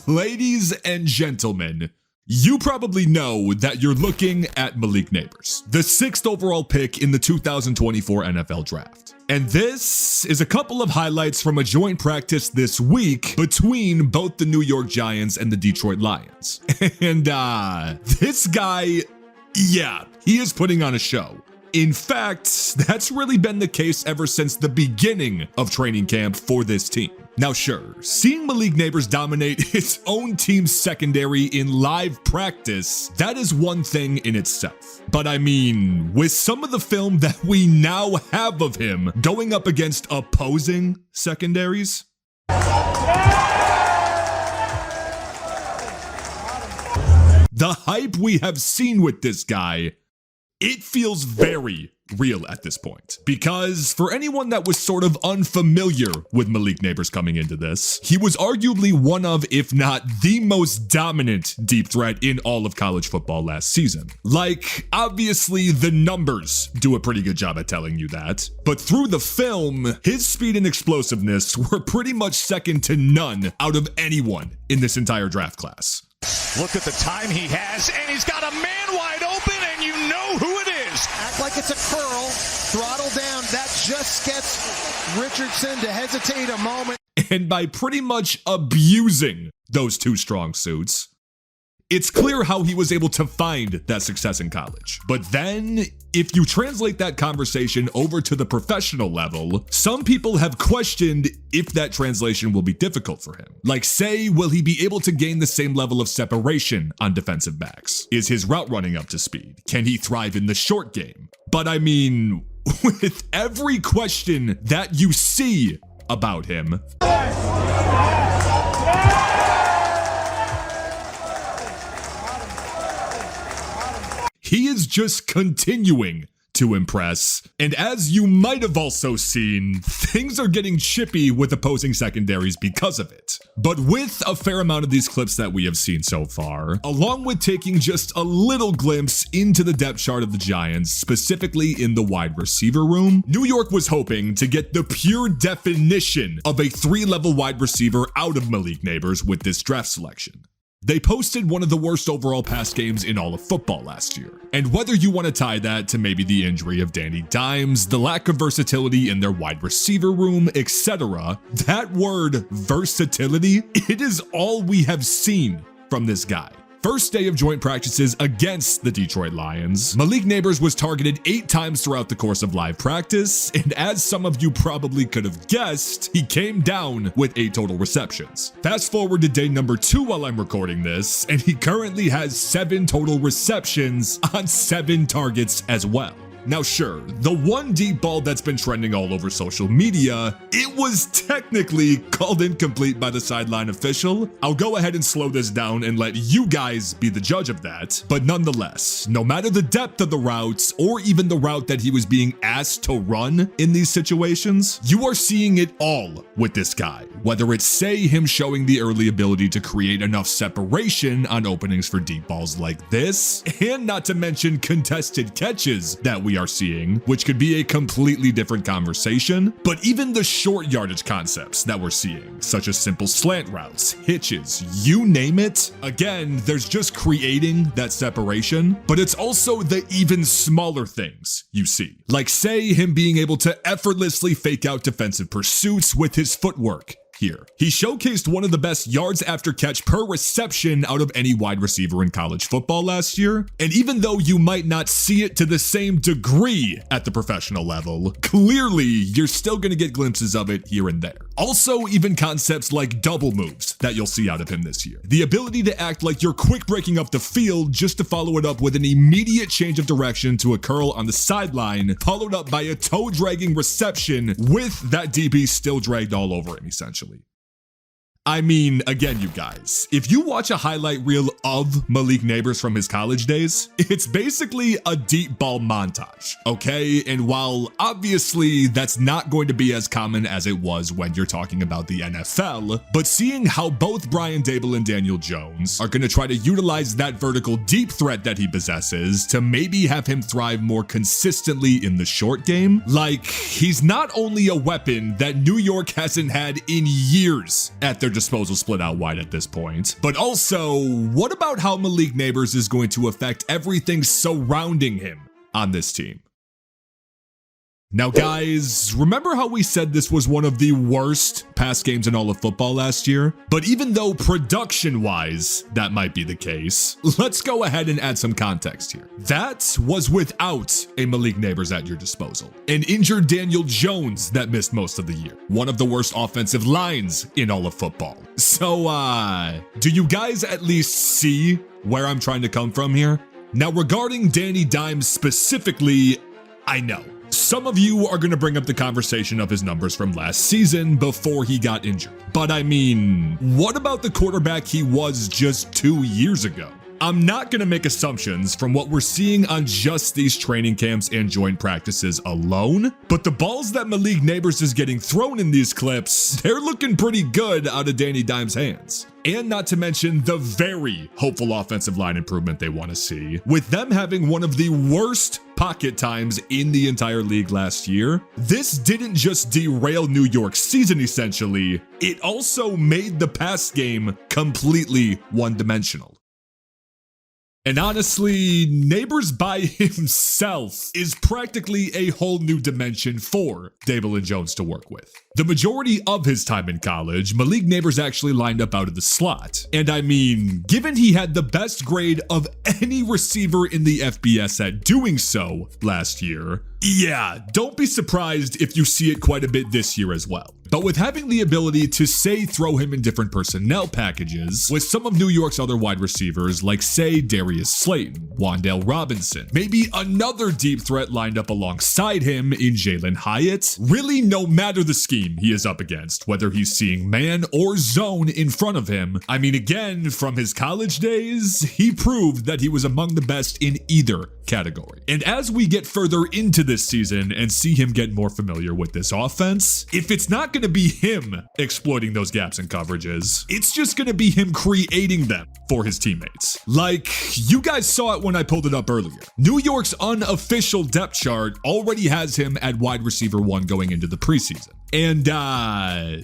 Ladies and gentlemen, you probably know that you're looking at Malik Nabers, the 6th overall pick in the 2024 NFL Draft. And this is a couple of highlights from a joint practice this week between both the New York Giants and the Detroit Lions. And this guy, yeah, he is putting on a show. In fact, that's really been the case ever since the beginning of training camp for this team. Now sure, seeing Malik Nabers dominate his own team's secondary in live practice, that is one thing in itself. But I mean, with some of the film that we now have of him going up against opposing secondaries, the hype we have seen with this guy, it feels very real at this point. Because for anyone that was sort of unfamiliar with Malik Nabers coming into this, he was arguably one of, if not the most dominant deep threat in all of college football last season. Like, obviously the numbers do a pretty good job at telling you that, but through the film, his speed and explosiveness were pretty much second to none out of anyone in this entire draft class. Look at the time he has, and he's got a man wide open, and you know who it is. Act like it's a curl, throttle down. That just gets Richardson to hesitate a moment. And by pretty much abusing those two strong suits, it's clear how he was able to find that success in college. But then, if you translate that conversation over to the professional level, some people have questioned if that translation will be difficult for him. Like, say, will he be able to gain the same level of separation on defensive backs? Is his route running up to speed? Can he thrive in the short game? But I mean, with every question that you see about him, he is just continuing to impress. And as you might have also seen, things are getting chippy with opposing secondaries because of it. But with a fair amount of these clips that we have seen so far, along with taking just a little glimpse into the depth chart of the Giants, specifically in the wide receiver room, New York was hoping to get the pure definition of a 3-level wide receiver out of Malik Nabers with this draft selection. They posted one of the worst overall pass games in all of football last year. And whether you want to tie that to maybe the injury of Danny Dimes, the lack of versatility in their wide receiver room, etc., that word versatility, it is all we have seen from this guy. First day of joint practices against the Detroit Lions, Malik Nabers was targeted 8 times throughout the course of live practice, and as some of you probably could have guessed, he came down with 8 total receptions. Fast forward to day number 2 while I'm recording this, and he currently has 7 total receptions on 7 targets as well. Now sure, the one deep ball that's been trending all over social media, it was technically called incomplete by the sideline official. I'll go ahead and slow this down and let you guys be the judge of that. But nonetheless, no matter the depth of the routes or even the route that he was being asked to run in these situations, you are seeing it all with this guy. Whether it's, say, him showing the early ability to create enough separation on openings for deep balls like this, and not to mention contested catches that we are seeing, which could be a completely different conversation, but even the short yardage concepts that we're seeing, such as simple slant routes, hitches, you name it. Again, there's just creating that separation, but it's also the even smaller things you see. Like, say, him being able to effortlessly fake out defensive pursuits with his footwork. Here, he showcased one of the best yards after catch per reception out of any wide receiver in college football last year. And even though you might not see it to the same degree at the professional level, clearly you're still going to get glimpses of it here and there. Also, even concepts like double moves that you'll see out of him this year. The ability to act like you're quick breaking up the field just to follow it up with an immediate change of direction to a curl on the sideline, followed up by a toe dragging reception with that DB still dragged all over him essentially. I mean, again, you guys, if you watch a highlight reel of Malik Nabers from his college days, it's basically a deep ball montage, okay? And while obviously that's not going to be as common as it was when you're talking about the NFL, but seeing how both Brian Daboll and Daniel Jones are going to try to utilize that vertical deep threat that he possesses to maybe have him thrive more consistently in the short game, like, he's not only a weapon that New York hasn't had in years at their disposal split out wide at this point. But also, what about how Malik Nabers is going to affect everything surrounding him on this team? Now guys, remember how we said this was one of the worst pass games in all of football last year? But even though production-wise, that might be the case, let's go ahead and add some context here. That was without a Malik Nabers at your disposal. An injured Daniel Jones that missed most of the year. One of the worst offensive lines in all of football. So, do you guys at least see where I'm trying to come from here? Now regarding Danny Dimes specifically, I know some of you are going to bring up the conversation of his numbers from last season before he got injured. But I mean, what about the quarterback he was just 2 years ago? I'm not going to make assumptions from what we're seeing on just these training camps and joint practices alone, but the balls that Malik Nabers is getting thrown in these clips, they're looking pretty good out of Danny Dimes' hands. And not to mention the very hopeful offensive line improvement they want to see, with them having one of the worst pocket times in the entire league last year. This didn't just derail New York's season essentially, it also made the pass game completely one-dimensional. And honestly, Nabers by himself is practically a whole new dimension for Daboll and Jones to work with. The majority of his time in college, Malik Nabers actually lined up out of the slot. And I mean, given he had the best grade of any receiver in the FBS at doing so last year, yeah, don't be surprised if you see it quite a bit this year as well. But with having the ability to, say, throw him in different personnel packages with some of New York's other wide receivers like, say, Darius Slayton, Wan'Dale Robinson, maybe another deep threat lined up alongside him in Jalin Hyatt, really no matter the scheme he is up against, whether he's seeing man or zone in front of him, I mean, again, from his college days, he proved that he was among the best in either category. And as we get further into this season and see him get more familiar with this offense, if it's not going to be him exploiting those gaps in coverages, it's just going to be him creating them for his teammates. Like, you guys saw it when I pulled it up earlier. New York's unofficial depth chart already has him at wide receiver 1 going into the preseason. And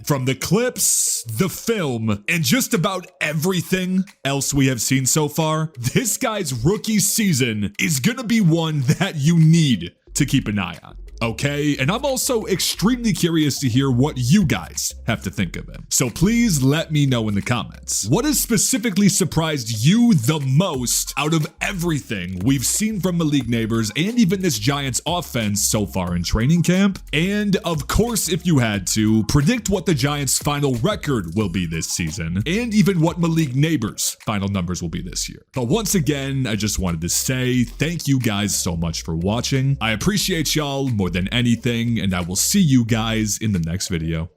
from the clips, the film, and just about everything else we have seen so far, this guy's rookie season is gonna be one that you need to keep an eye on. Okay, and I'm also extremely curious to hear what you guys have to think of him. So please let me know in the comments. What has specifically surprised you the most out of everything we've seen from Malik Nabers and even this Giants offense so far in training camp? And of course, if you had to, predict what the Giants' final record will be this season, and even what Malik Nabers' final numbers will be this year. But once again, I just wanted to say thank you guys so much for watching. I appreciate y'all more than anything, and I will see you guys in the next video.